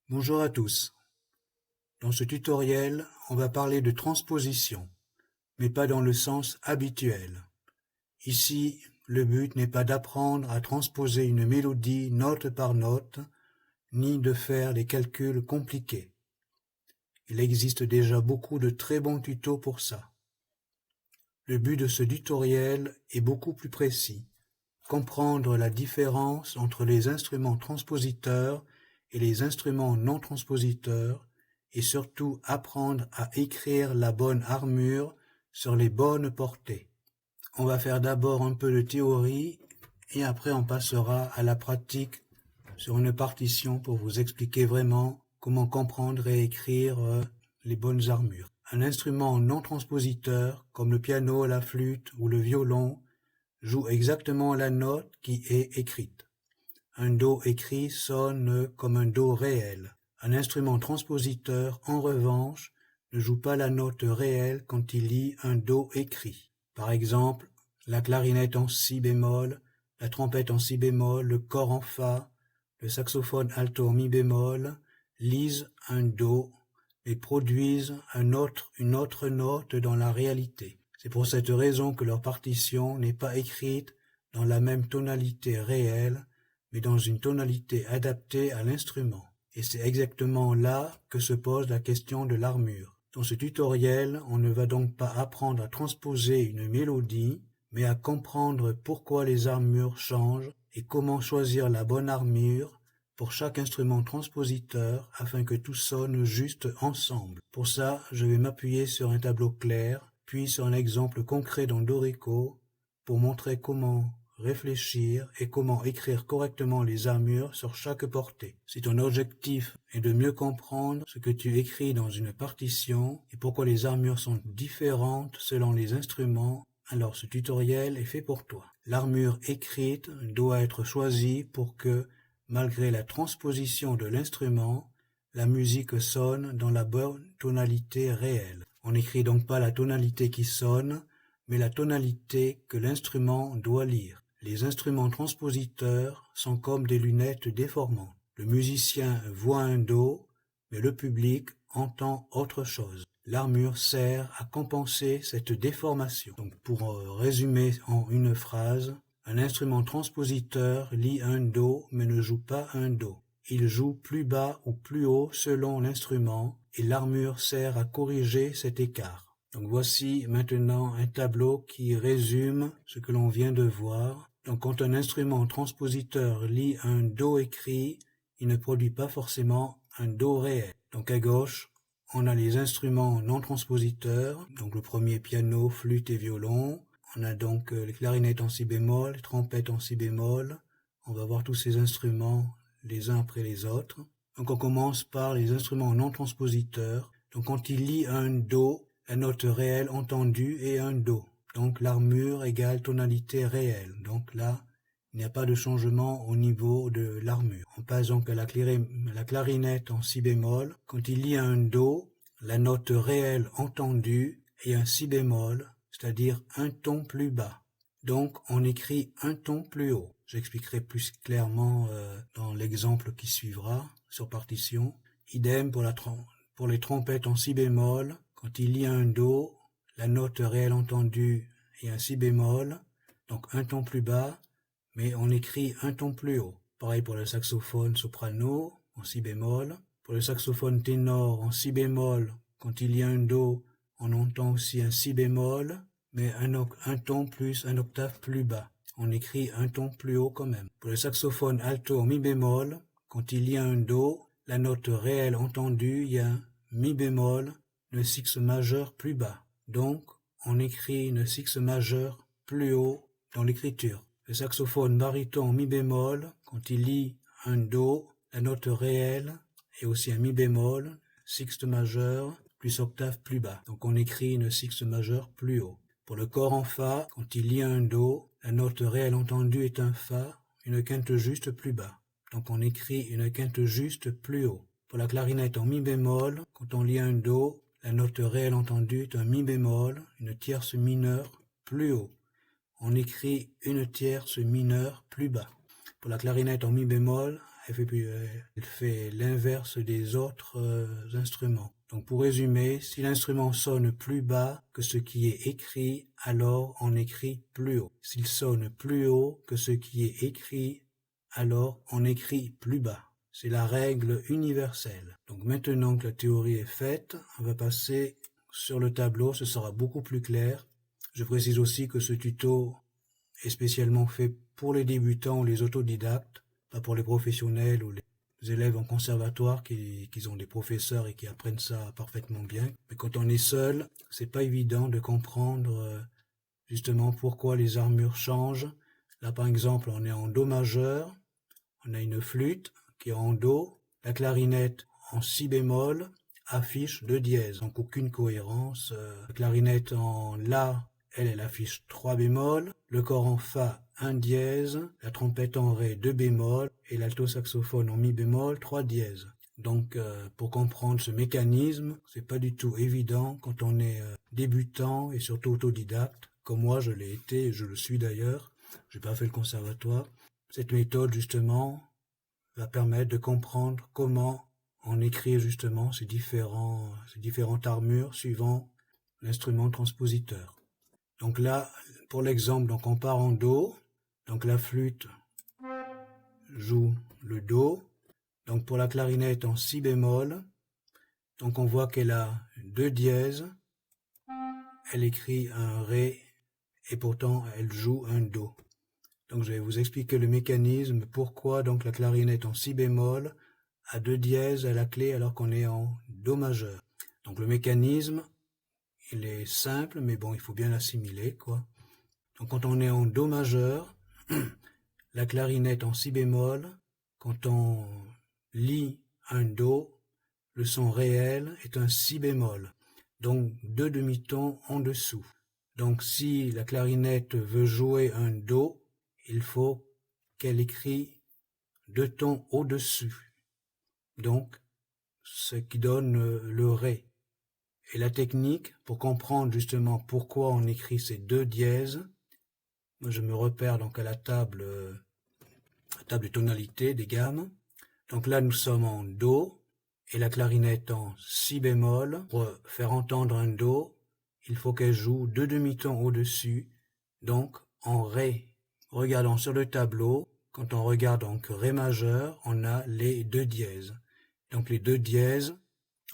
Bonjour à tous. Dans ce tutoriel, on va parler de transposition, mais pas dans le sens habituel. Ici, le but n'est pas d'apprendre à transposer une mélodie note par note, ni de faire des calculs compliqués. Il existe déjà beaucoup de très bons tutos pour ça. Le but de ce tutoriel est beaucoup plus précis. Comprendre la différence entre les instruments transpositeurs et les instruments non transpositeurs et surtout apprendre à écrire la bonne armure sur les bonnes portées. On va faire d'abord un peu de théorie et après on passera à la pratique sur une partition pour vous expliquer vraiment comment comprendre et écrire les bonnes armures. Un instrument non transpositeur comme le piano, la flûte ou le violon joue exactement la note qui est écrite. Un do écrit sonne comme un do réel. Un instrument transpositeur, en revanche, ne joue pas la note réelle quand il lit un do écrit. Par exemple, la clarinette en si bémol, la trompette en si bémol, le cor en fa, le saxophone alto en mi bémol, lisent un do et produisent une autre note dans la réalité. C'est pour cette raison que leur partition n'est pas écrite dans la même tonalité réelle, mais dans une tonalité adaptée à l'instrument. Et c'est exactement là que se pose la question de l'armure. Dans ce tutoriel, on ne va donc pas apprendre à transposer une mélodie, mais à comprendre pourquoi les armures changent et comment choisir la bonne armure pour chaque instrument transpositeur afin que tout sonne juste ensemble. Pour ça, je vais m'appuyer sur un tableau clair, puis sur un exemple concret dans Dorico pour montrer comment réfléchir et comment écrire correctement les armures sur chaque portée. Si ton objectif est de mieux comprendre ce que tu écris dans une partition et pourquoi les armures sont différentes selon les instruments, alors ce tutoriel est fait pour toi. L'armure écrite doit être choisie pour que, malgré la transposition de l'instrument, la musique sonne dans la bonne tonalité réelle. On n'écrit donc pas la tonalité qui sonne, mais la tonalité que l'instrument doit lire. Les instruments transpositeurs sont comme des lunettes déformantes. Le musicien voit un do, mais le public entend autre chose. L'armure sert à compenser cette déformation. Donc pour résumer en une phrase, un instrument transpositeur lit un do mais ne joue pas un do. Il joue plus bas ou plus haut selon l'instrument et l'armure sert à corriger cet écart. Donc voici maintenant un tableau qui résume ce que l'on vient de voir. Donc quand un instrument transpositeur lit un do écrit, il ne produit pas forcément un do réel. Donc à gauche, on a les instruments non transpositeurs, donc le premier piano, flûte et violon. On a donc les clarinettes en si bémol, les trompettes en si bémol. On va voir tous ces instruments les uns après les autres. Donc on commence par les instruments non transpositeurs. Donc quand il lit un do, la note réelle entendue est un do. Donc l'armure égale tonalité réelle. Donc là, il n'y a pas de changement au niveau de l'armure. On passe donc à la clarinette en si bémol. Quand il lit un do, la note réelle entendue est un si bémol, c'est-à-dire un ton plus bas. Donc on écrit un ton plus haut. J'expliquerai plus clairement dans l'exemple qui suivra sur partition. Idem pour les trompettes en si bémol. Quand il lit un do, la note réelle entendue est un si bémol, donc un ton plus bas, mais on écrit un ton plus haut. Pareil pour le saxophone soprano en si bémol. Pour le saxophone ténor en si bémol, quand il y a un do, on entend aussi un si bémol, mais un ton plus un octave plus bas. On écrit un ton plus haut quand même. Pour le saxophone alto en mi bémol, quand il y a un do, la note réelle entendue, il y a un mi bémol, le sixte majeur plus bas. Donc, on écrit une sixte majeure plus haut dans l'écriture. Le saxophone baryton en mi bémol, quand il lit un do, la note réelle est aussi un mi bémol, sixte majeur, plus octave plus bas. Donc on écrit une sixte majeure plus haut. Pour le cor en fa, quand il lit un do, la note réelle entendue est un fa, une quinte juste plus bas. Donc on écrit une quinte juste plus haut. Pour la clarinette en mi bémol, quand on lit un do, la note réelle entendue est un mi bémol, une tierce mineure plus haut. on écrit une tierce mineure plus bas. Pour la clarinette en mi bémol, elle fait l'inverse des autres instruments. Donc pour résumer, si l'instrument sonne plus bas que ce qui est écrit, alors on écrit plus haut. S'il sonne plus haut que ce qui est écrit, alors on écrit plus bas. C'est la règle universelle. Donc maintenant que la théorie est faite, on va passer sur le tableau, ce sera beaucoup plus clair. Je précise aussi que ce tuto est spécialement fait pour les débutants ou les autodidactes, pas pour les professionnels ou les élèves en conservatoire qui ont des professeurs et qui apprennent ça parfaitement bien. Mais quand on est seul, c'est pas évident de comprendre justement pourquoi les armures changent. Là par exemple, on est en Do majeur, on a une flûte qui est en Do, la clarinette en Si bémol affiche 2 dièses, donc aucune cohérence. La clarinette en La, elle affiche 3 bémol, le cor en Fa 1 dièse, la trompette en Ré 2 bémol et l'alto-saxophone en Mi bémol 3 dièse. Donc pour comprendre ce mécanisme, c'est pas du tout évident quand on est débutant et surtout autodidacte, comme moi je l'ai été et je le suis d'ailleurs, j'ai pas fait le conservatoire. Cette méthode justement va permettre de comprendre comment on écrit justement ces différentes armures suivant l'instrument transpositeur. Donc là, pour l'exemple, donc on part en Do, donc la flûte joue le Do, donc pour la clarinette en Si bémol, donc on voit qu'elle a 2 dièses, elle écrit un Ré et pourtant elle joue un Do. Donc je vais vous expliquer le mécanisme, pourquoi donc la clarinette en Si bémol a 2 dièses à la clé alors qu'on est en Do majeur. Donc le mécanisme, il est simple, mais bon, il faut bien l'assimiler, quoi. Donc quand on est en Do majeur, la clarinette en Si bémol, quand on lit un Do, le son réel est un Si bémol, donc 2 demi-tons en dessous. Donc si la clarinette veut jouer un Do, il faut qu'elle écrit 2 tons au-dessus, donc ce qui donne le Ré. Et la technique, pour comprendre justement pourquoi on écrit ces 2 dièses, moi je me repère donc à la table de tonalité des gammes. Donc là nous sommes en Do et la clarinette en Si bémol. Pour faire entendre un Do, il faut qu'elle joue 2 demi-tons au-dessus, donc en Ré. Regardons sur le tableau, quand on regarde donc Ré majeur, on a les 2 dièses. Donc les 2 dièses,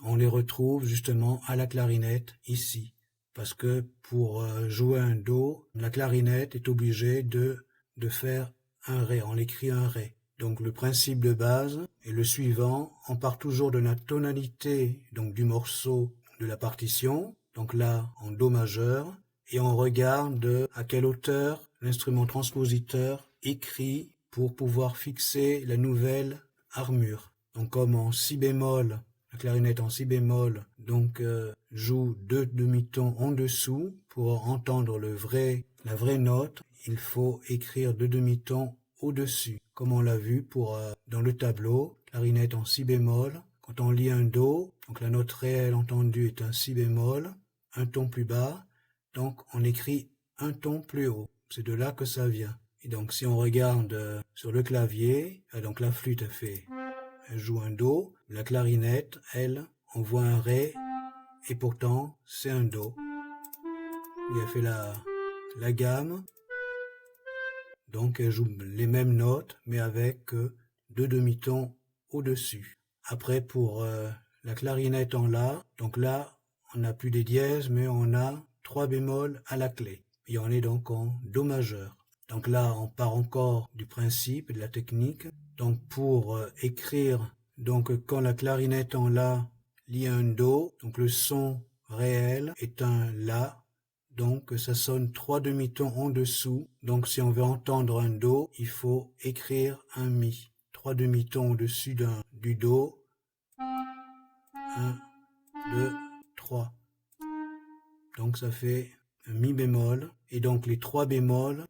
on les retrouve justement à la clarinette ici. Parce que pour jouer un Do, la clarinette est obligée de faire un Ré, on écrit un Ré. Donc le principe de base est le suivant, on part toujours de la tonalité donc du morceau de la partition, donc là en Do majeur, et on regarde à quelle hauteur l'instrument transpositeur écrit pour pouvoir fixer la nouvelle armure. Donc comme en Si bémol, la clarinette en Si bémol donc joue 2 demi-tons en dessous, pour entendre la vraie note, il faut écrire 2 demi-tons au-dessus, comme on l'a vu dans le tableau, clarinette en Si bémol. Quand on lit un Do, donc la note réelle entendue est un Si bémol, un ton plus bas, donc on écrit un ton plus haut. C'est de là que ça vient. Et donc si on regarde sur le clavier, donc la flûte elle joue un Do, la clarinette, elle, on voit un Ré, et pourtant c'est un Do. Et elle fait la gamme, donc elle joue les mêmes notes, mais avec 2 demi-tons au-dessus. Après pour la clarinette en La, donc là on n'a plus des dièses, mais on a 3 bémols à la clé. Et on est donc en Do majeur. Donc là, on part encore du principe et de la technique. Donc pour écrire, donc quand la clarinette en La lit un Do, donc le son réel est un La, donc ça sonne 3 demi-tons en dessous. Donc si on veut entendre un Do, il faut écrire un Mi. 3 demi-tons au-dessus du Do. 1, 2, 3. Donc ça fait un Mi bémol. Et donc les 3 bémols,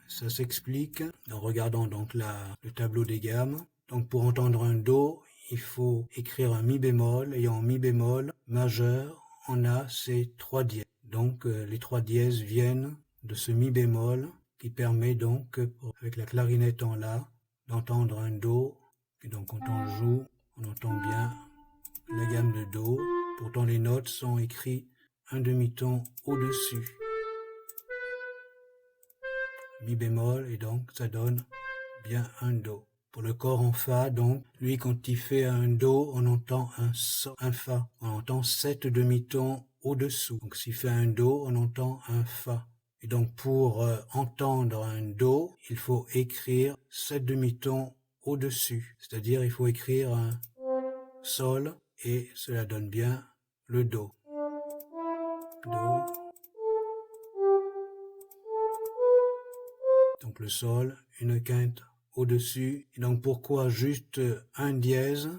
ça s'explique en regardant donc le tableau des gammes. Donc pour entendre un Do, il faut écrire un Mi bémol, et en Mi bémol majeur, on a ces 3 dièses. Donc les 3 dièses viennent de ce mi bémol qui permet donc, avec la clarinette en la, d'entendre un do. Et donc quand on joue, on entend bien la gamme de do. Pourtant les notes sont écrites un demi-ton au-dessus. Mi bémol, et donc ça donne bien un do. Pour le corps en fa, donc, lui quand il fait un do, on entend un fa. On entend 7 demi-tons au-dessous. Donc s'il fait un do, on entend un fa. Et donc pour entendre un do, il faut écrire 7 demi-tons au-dessus. C'est-à-dire il faut écrire un sol et cela donne bien le do. Do. Donc le sol, une quinte au-dessus. Et donc pourquoi juste un dièse?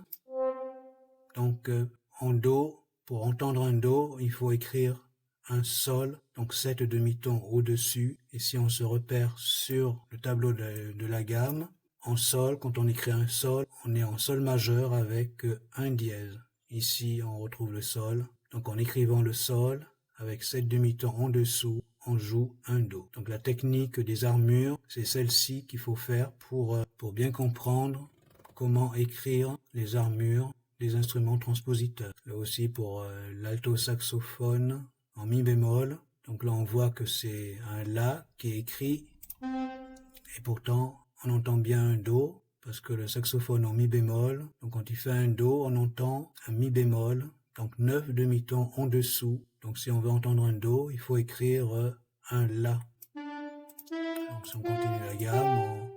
Donc en do, pour entendre un do, il faut écrire un sol, donc 7 demi-tons au-dessus. Et si on se repère sur le tableau de la gamme, en sol, quand on écrit un sol, on est en sol majeur avec un dièse. Ici, on retrouve le sol. Donc en écrivant le sol, avec 7 demi-tons en dessous, on joue un do. Donc la technique des armures, c'est celle-ci qu'il faut faire pour bien comprendre comment écrire les armures des instruments transpositeurs. Là aussi pour l'alto saxophone en mi bémol. Donc là on voit que c'est un la qui est écrit et pourtant on entend bien un do parce que le saxophone en mi bémol, donc quand il fait un do, on entend un mi bémol, donc 9 demi-tons en dessous. Donc si on veut entendre un do, il faut écrire un la. Donc si on continue la gamme,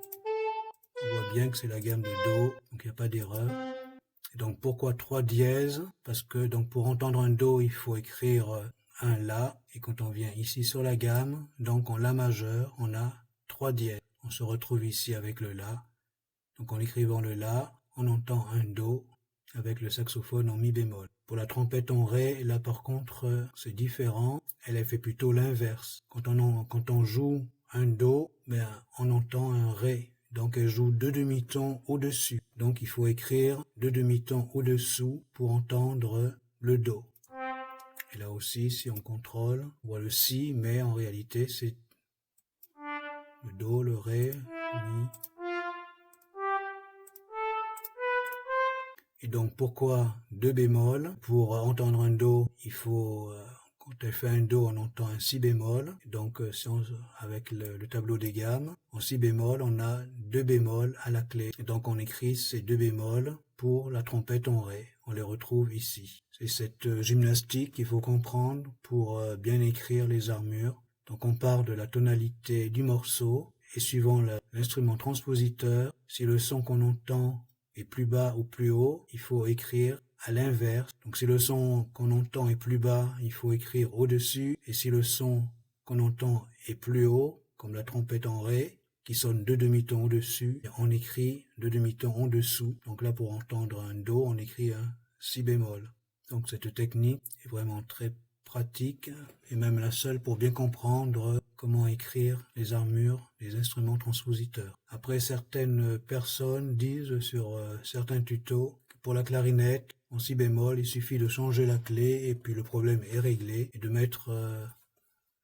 on voit bien que c'est la gamme de do, donc il n'y a pas d'erreur. Et donc pourquoi 3 dièses? Parce que donc pour entendre un do, il faut écrire un la, et quand on vient ici sur la gamme, donc en la majeur, on a 3 dièses. On se retrouve ici avec le la. Donc en écrivant le la, on entend un do avec le saxophone en mi bémol. Pour la trompette en ré, là par contre c'est différent. Elle fait plutôt l'inverse. Quand on joue un do, on entend un ré. Donc elle joue 2 demi-tons au-dessus. Donc il faut écrire 2 demi-tons au-dessous pour entendre le do. Et là aussi, si on contrôle, on voit le si, mais en réalité c'est le do, le ré, mi. Et donc pourquoi 2 bémols? Pour entendre un do, il faut, quand elle fait un do, on entend un si bémol. Donc avec le tableau des gammes, en si bémol, on a 2 bémols à la clé. Et donc on écrit ces 2 bémols pour la trompette en ré. On les retrouve ici. C'est cette gymnastique qu'il faut comprendre pour bien écrire les armures. Donc on part de la tonalité du morceau et suivant l'instrument transpositeur, si le son qu'on entend est plus bas ou plus haut, il faut écrire à l'inverse. Donc si le son qu'on entend est plus bas, il faut écrire au-dessus. Et si le son qu'on entend est plus haut, comme la trompette en ré, qui sonne 2 demi-tons au-dessus, on écrit 2 demi-tons en dessous. Donc là, pour entendre un do, on écrit un si bémol. Donc cette technique est vraiment très pratique et même la seule pour bien comprendre comment écrire les armures des instruments transpositeurs. Après, certaines personnes disent sur certains tutos que pour la clarinette, en si bémol, il suffit de changer la clé et puis le problème est réglé et de mettre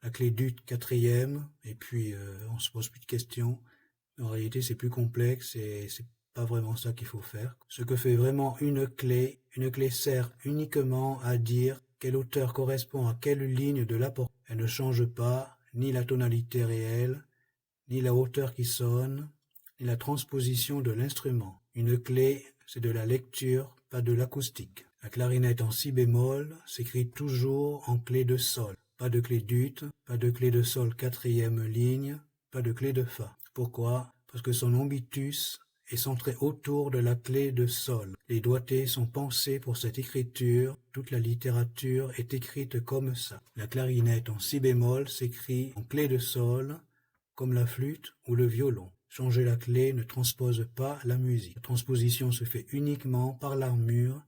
la clé d'ut quatrième et puis on se pose plus de questions. En réalité, c'est plus complexe et c'est pas vraiment ça qu'il faut faire. Ce que fait vraiment une clé sert uniquement à dire quelle hauteur correspond à quelle ligne de la portée. Elle ne change pas ni la tonalité réelle, ni la hauteur qui sonne, ni la transposition de l'instrument. Une clé, c'est de la lecture, pas de l'acoustique. La clarinette en si bémol s'écrit toujours en clé de sol. Pas de clé d'ut, pas de clé de sol quatrième ligne, pas de clé de fa. Pourquoi? Parce que son ambitus est centré autour de la clé de sol. Les doigtés sont pensés pour cette écriture, toute la littérature est écrite comme ça. La clarinette en si bémol s'écrit en clé de sol, comme la flûte ou le violon. Changer la clé ne transpose pas la musique. La transposition se fait uniquement par l'armure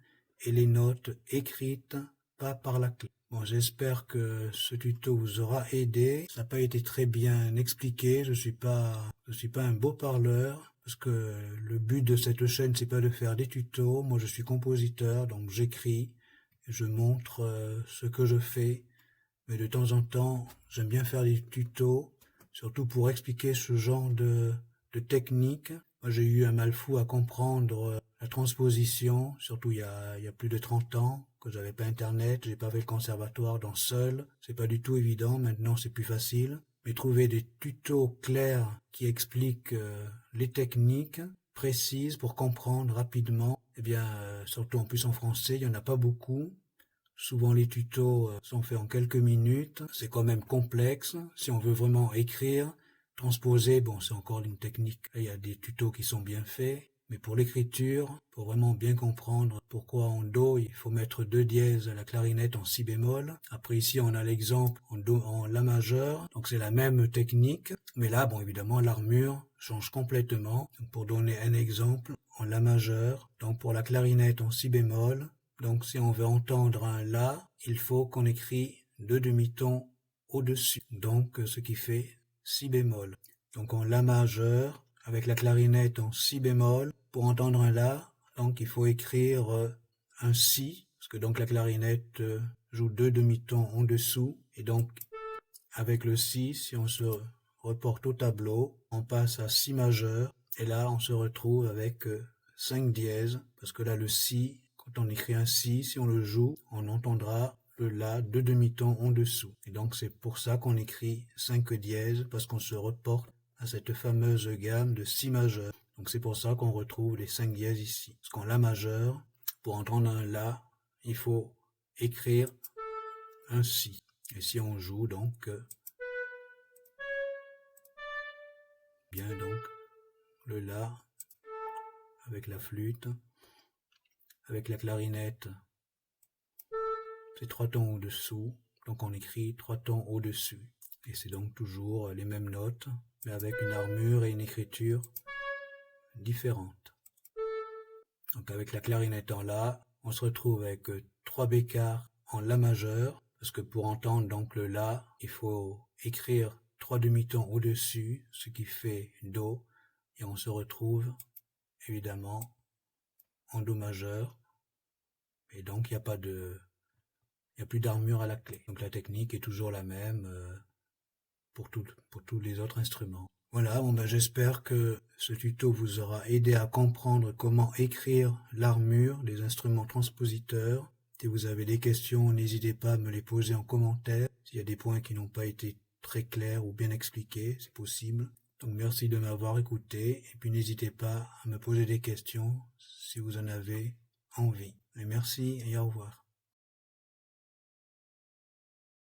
et les notes écrites, pas par la clé. Bon, j'espère que ce tuto vous aura aidé. Ça n'a pas été très bien expliqué. Je suis pas un beau parleur parce que le but de cette chaîne, c'est pas de faire des tutos. Moi, je suis compositeur, donc j'écris, je montre ce que je fais mais de temps en temps, j'aime bien faire des tutos, surtout pour expliquer ce genre de technique. Moi, j'ai eu un mal fou à comprendre la transposition, surtout il y a plus de 30 ans, que j'avais pas internet, j'ai pas fait le conservatoire dans seul. C'est pas du tout évident, maintenant c'est plus facile. Mais trouver des tutos clairs qui expliquent les techniques précises pour comprendre rapidement, eh bien, surtout en plus en français, il y en a pas beaucoup. Souvent les tutos sont faits en quelques minutes, c'est quand même complexe. Si on veut vraiment écrire, transposer, bon c'est encore une technique. Là, il y a des tutos qui sont bien faits, mais pour l'écriture, pour vraiment bien comprendre pourquoi en Do il faut mettre 2 dièses à la clarinette en si bémol. Après ici on a l'exemple en Do en La majeur, donc c'est la même technique, mais là bon évidemment l'armure change complètement. Donc, pour donner un exemple, en La majeur, donc pour la clarinette en si bémol, donc si on veut entendre un La, il faut qu'on écrit 2 demi-tons au-dessus, donc ce qui fait si bémol. Donc en La majeur, avec la clarinette en si bémol, pour entendre un La, donc il faut écrire un si, parce que donc la clarinette joue 2 demi-tons en dessous, et donc avec le si on se reporte au tableau, on passe à si majeur, et là on se retrouve avec 5 dièses, parce que là le si, quand on écrit un si on le joue, on entendra le La 2 demi-tons en dessous. Et donc c'est pour ça qu'on écrit 5 dièses, parce qu'on se reporte à cette fameuse gamme de si majeur. Donc c'est pour ça qu'on retrouve les 5 dièses ici. Parce qu'en La majeur, pour entendre un La, il faut écrire un si. Et si on joue donc bien donc le La avec la flûte, avec la clarinette, c'est 3 tons au-dessous, donc on écrit 3 tons au-dessus. Et c'est donc toujours les mêmes notes, mais avec une armure et une écriture différentes. Donc avec la clarinette en La, on se retrouve avec 3 bécarres en La majeur, parce que pour entendre donc le La, il faut écrire 3 demi-tons au-dessus, ce qui fait Do, et on se retrouve évidemment en Do majeur, et donc il n'y a plus d'armure à la clé. Donc la technique est toujours la même pour tous les autres instruments. Voilà, bon ben j'espère que ce tuto vous aura aidé à comprendre comment écrire l'armure des instruments transpositeurs. Si vous avez des questions, n'hésitez pas à me les poser en commentaire. S'il y a des points qui n'ont pas été très clairs ou bien expliqués, c'est possible. Donc merci de m'avoir écouté et puis n'hésitez pas à me poser des questions si vous en avez envie. Et merci et au revoir.